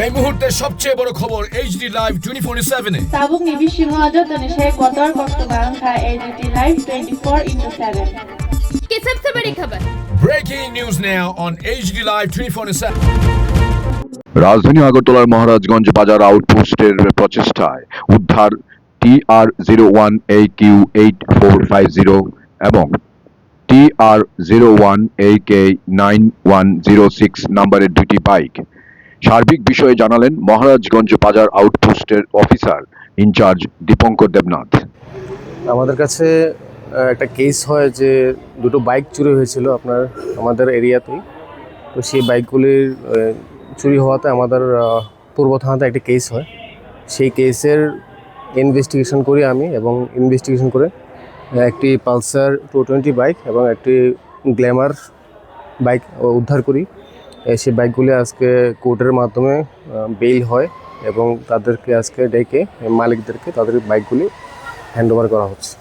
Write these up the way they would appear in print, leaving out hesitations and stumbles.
এই মুহূর্তে সবচেয়ে বড় খবর এইচডি লাইভ 24/7 এ। Tabuk ni bisingo aja tani saya kotor waktu bangka AGT Live 24/7. की सबसे बड़ी खबर। Breaking news now on HD live 24/7। রাজধানী আগরতলার মহারাজগঞ্জ বাজার আউটপোস্টের প্রচেষ্টায় উদ্ধার TR01AQ8450 এবং TR01AK9106 নম্বরের দুটি বাইক। সার্বিক বিষয়ে জানালেন মহারাজগঞ্জ বাজার আউটপোস্টের অফিসার ইনচার্জ দীপঙ্কর দেবনাথ। আমাদের কাছে একটা কেস হয় যে দুটো বাইক চুরি হয়েছিল আমাদের এরিয়াতেই। তো সেই বাইকগুলির চুরি হওয়াতে আমাদের পূর্ব থানাতে একটা কেস হয়। সেই কেসের ইনভেস্টিগেশন করি আমি, এবং ইনভেস্টিগেশন করে একটি পালসার 220 বাইক এবং একটি গ্ল্যামার বাইক উদ্ধার করি। সেই বাইকগুলি আজকে কোর্টের মাধ্যমে বেইল হয় এবং তাদেরকে আজকে ডেকে মালিকদেরকে তাদের বাইকগুলি হ্যান্ড ওভার করা হচ্ছে।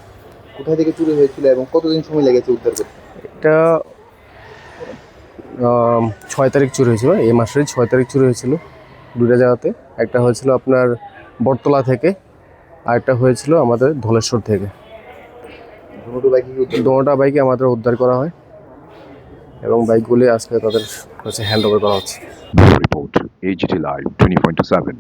কোথায় থেকে চুরি হয়েছিল এবং কতদিন সময় লেগেছে উদ্ধার করতে? এটা 6 তারিখ চুরি হয়েছিল, এই মাসের 6 তারিখ চুরি হয়েছিল দুটো জায়গাতে। একটা হয়েছিল আপনার বটতলা থেকে, আর একটা হয়েছিল আমাদের ধলেশ্বর থেকে। দুটো বাইকই আমাদের উদ্ধার করা হয় এবং বাইকগুলি আজকে তাদের কাছে হ্যান্ড ওভার করা হচ্ছে। Report HD live 24/7।